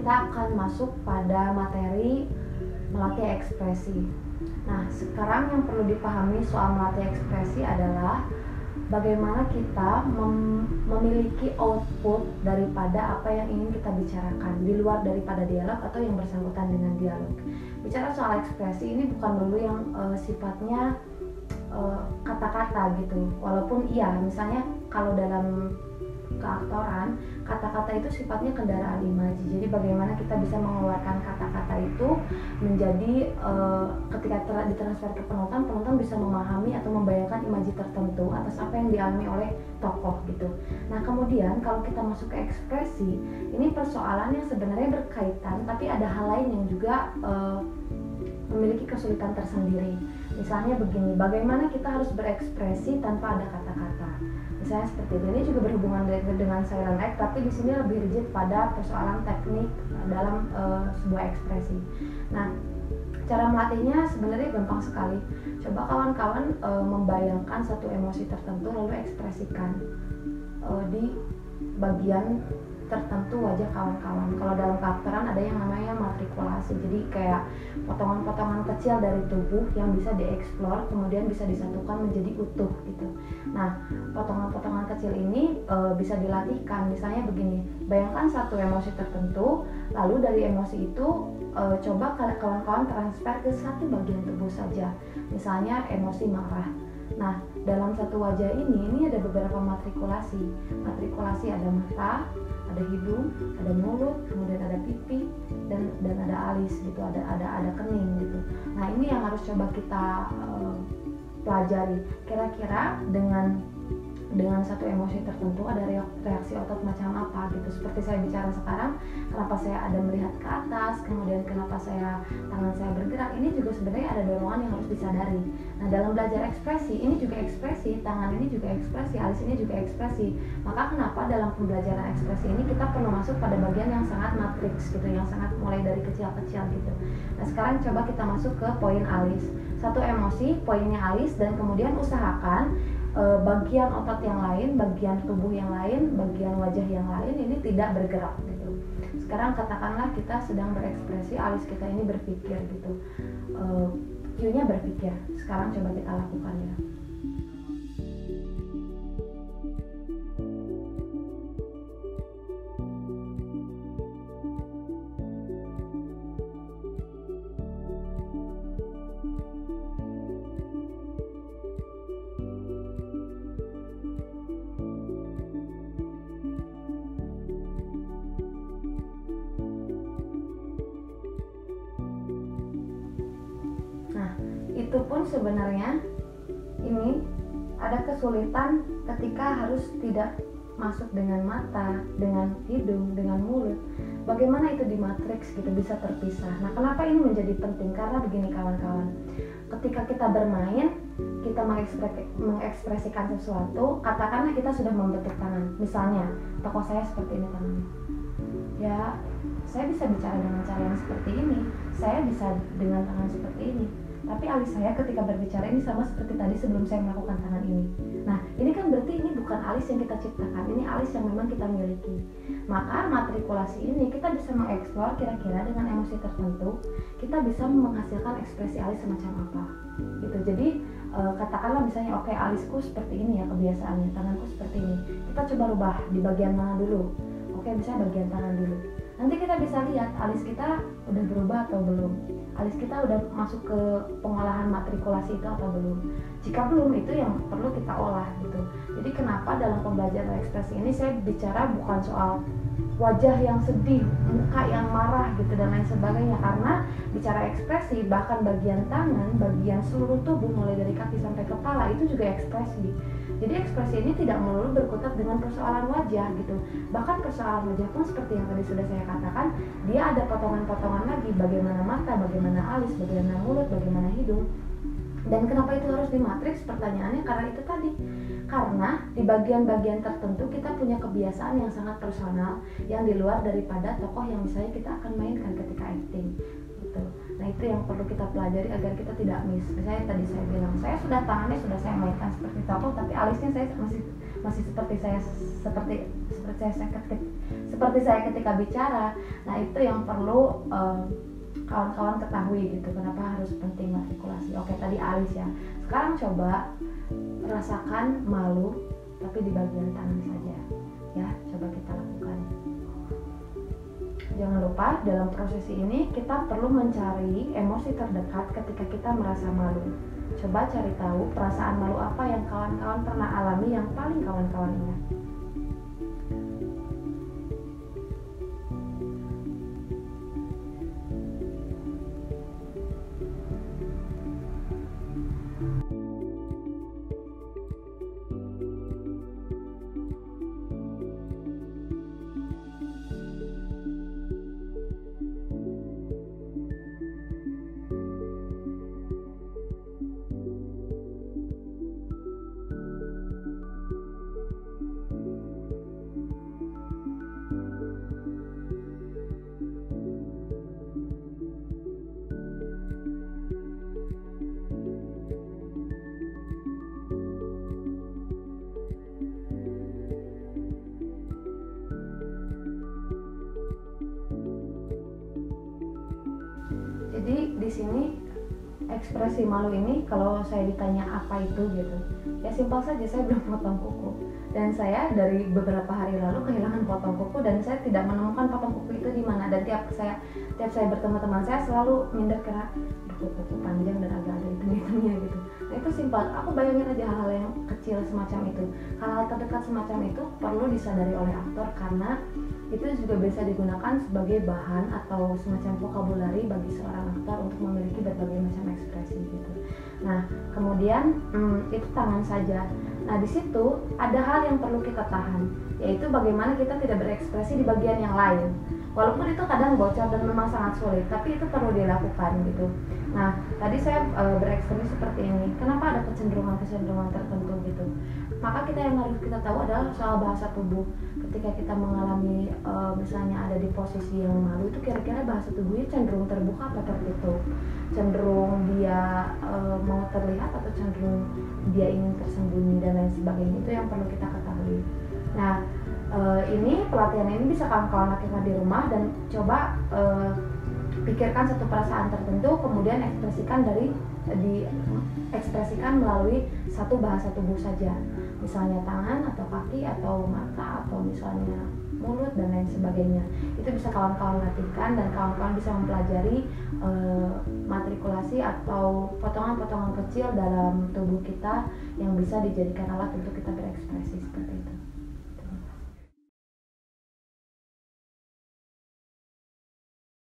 kita akan masuk pada materi melatih ekspresi. Nah, sekarang yang perlu dipahami soal melatih ekspresi adalah bagaimana kita memiliki output daripada apa yang ingin kita bicarakan di luar daripada dialog atau yang bersangkutan dengan dialog. Bicara soal ekspresi ini bukan dulu yang sifatnya kata-kata gitu. Walaupun iya, misalnya kalau dalam keaktoran, kata-kata itu sifatnya kendaraan imaji. Jadi bagaimana kita bisa mengeluarkan kata-kata itu menjadi ketika ditransfer ke penonton, penonton bisa memahami atau membayangkan imaji tertentu atas apa yang dialami oleh tokoh gitu. Nah, kemudian kalau kita masuk ke ekspresi, ini persoalan yang sebenarnya berkaitan, tapi ada hal lain yang juga memiliki kesulitan tersendiri. Misalnya begini, bagaimana kita harus berekspresi tanpa ada kata-kata. Misalnya seperti ini juga berhubungan dengan silent act, tapi di sini lebih rigid pada persoalan teknik dalam sebuah ekspresi. Nah, cara melatihnya sebenarnya gampang sekali. Coba kawan-kawan membayangkan satu emosi tertentu lalu ekspresikan di bagian tertentu wajah kawan-kawan. Kalau dalam keaktoran ada yang namanya matrikulasi, jadi kayak potongan-potongan kecil dari tubuh yang bisa dieksplor kemudian bisa disatukan menjadi utuh gitu. Nah, potongan-potongan kecil ini bisa dilatihkan. Misalnya begini, bayangkan satu emosi tertentu, lalu dari emosi itu coba kawan-kawan transfer ke satu bagian tubuh saja. Misalnya emosi marah. Nah, dalam satu wajah ini ada beberapa matrikulasi. Matrikulasi ada mata, ada hidung, ada mulut, kemudian ada pipi dan ada alis gitu, ada kening gitu. Nah, ini yang harus coba kita pelajari. Kira-kira dengan satu emosi tertentu ada reaksi otot macam apa gitu. Seperti saya bicara sekarang, kenapa saya ada melihat ke atas, kemudian kenapa tangan saya bergerak, ini juga sebenarnya ada dorongan yang harus disadari. Nah, dalam belajar ekspresi, ini juga ekspresi, tangan ini juga ekspresi, alis ini juga ekspresi. Maka kenapa dalam pembelajaran ekspresi ini kita perlu masuk pada bagian yang sangat matriks gitu, yang sangat mulai dari kecil-kecil gitu. Nah, sekarang coba kita masuk ke poin alis. Satu emosi, poinnya alis, dan kemudian usahakan bagian otot yang lain, bagian tubuh yang lain, bagian wajah yang lain ini tidak bergerak gitu. Sekarang katakanlah kita sedang berekspresi, alis kita ini berpikir gitu, cue-nya berpikir. Sekarang coba kita lakukan ya. Itu pun sebenarnya ini ada kesulitan ketika harus tidak masuk dengan mata, dengan hidung, dengan mulut. Bagaimana itu di matriks gitu bisa terpisah. Nah, kenapa ini menjadi penting? Karena begini kawan-kawan, ketika kita bermain, kita mengekspresikan sesuatu, katakanlah kita sudah membentuk tangan. Misalnya, tokoh saya seperti ini tangannya. Ya, saya bisa bicara dengan cara yang seperti ini, saya bisa dengan tangan seperti ini. Tapi alis saya ketika berbicara ini sama seperti tadi sebelum saya melakukan tangan ini. Nah, ini kan berarti ini bukan alis yang kita ciptakan, ini alis yang memang kita miliki. Maka matrikulasi ini kita bisa mengeksplor kira-kira dengan emosi tertentu, kita bisa menghasilkan ekspresi alis semacam apa. Gitu. Jadi katakanlah misalnya oke, alisku seperti ini ya kebiasaannya, tanganku seperti ini. Kita coba rubah di bagian mana dulu. Oke, misalnya bagian tangan dulu. Nanti kita bisa lihat alis kita udah berubah atau belum, alis kita udah masuk ke pengolahan matrikulasi itu atau belum. Jika belum, itu yang perlu kita olah gitu. Jadi kenapa dalam pembelajaran ekspresi ini saya bicara bukan soal wajah yang sedih, muka yang marah gitu dan lain sebagainya, karena bicara ekspresi bahkan bagian tangan, bagian seluruh tubuh mulai dari kaki sampai kepala itu juga ekspresi. Jadi ekspresi ini tidak melulu berkutat dengan persoalan wajah gitu. Bahkan persoalan wajah pun seperti yang tadi sudah saya katakan, dia ada potongan-potongan lagi, bagaimana mata, bagaimana alis, bagaimana mulut, bagaimana hidung. Dan kenapa itu harus di matriks? Pertanyaannya karena itu tadi. Karena di bagian-bagian tertentu kita punya kebiasaan yang sangat personal, yang di luar daripada tokoh yang misalnya kita akan mainkan ketika acting gitu. Nah, itu yang perlu kita pelajari agar kita tidak miss. Misalnya tadi saya bilang, saya sudah tangannya sudah saya mainkan seperti tokoh, tapi alisnya saya masih seperti saya ketik seperti saya ketika bicara. Nah itu yang perlu kawan-kawan ketahui gitu, kenapa harus penting matrikulasi. Oke, tadi alis ya. Sekarang coba rasakan malu tapi di bagian tangan saja ya, coba kita lakukan. Jangan lupa dalam prosesi ini kita perlu mencari emosi terdekat ketika kita merasa malu. Coba cari tahu perasaan malu apa yang kawan-kawan pernah alami yang paling kawan-kawan ingat. Jadi di sini ekspresi malu ini kalau saya ditanya apa itu gitu, ya simpel saja, saya belum potong kuku dan saya dari beberapa hari lalu kehilangan potong kuku dan saya tidak menemukan potong kuku itu di mana. Dan tiap saya bertemu teman saya selalu minder karena kuku panjang dan agak ada hitam-hitamnya gitu. Nah itu simpel, aku bayangin aja hal-hal yang kecil semacam itu, hal-hal terdekat semacam itu perlu disadari oleh aktor karena itu juga bisa digunakan sebagai bahan atau semacam vokabulari bagi seorang aktor untuk memiliki berbagai macam ekspresi gitu. Nah kemudian itu tangan saja. Nah di situ ada hal yang perlu kita tahan, yaitu bagaimana kita tidak berekspresi di bagian yang lain. Walaupun itu kadang bocor dan memang sangat sulit, tapi itu perlu dilakukan gitu. Nah tadi saya berekspresi seperti ini. Kenapa ada kecenderungan tertentu gitu? Maka yang harus kita tahu adalah soal bahasa tubuh. Ketika kita mengalami misalnya ada di posisi yang malu, itu kira-kira bahasa tubuhnya cenderung terbuka atau tertutup, cenderung dia mau terlihat atau cenderung dia ingin tersembunyi dan lain sebagainya. Itu yang perlu kita ketahui. Nah ini pelatihan ini bisa kawan-kawan lakukan di rumah dan coba pikirkan satu perasaan tertentu, kemudian diekspresikan melalui satu bahasa tubuh saja, misalnya tangan atau kaki atau mata atau misalnya mulut dan lain sebagainya. Itu bisa kawan-kawan latihkan dan kawan-kawan bisa mempelajari matrikulasi atau potongan-potongan kecil dalam tubuh kita yang bisa dijadikan alat untuk kita berekspresi seperti itu.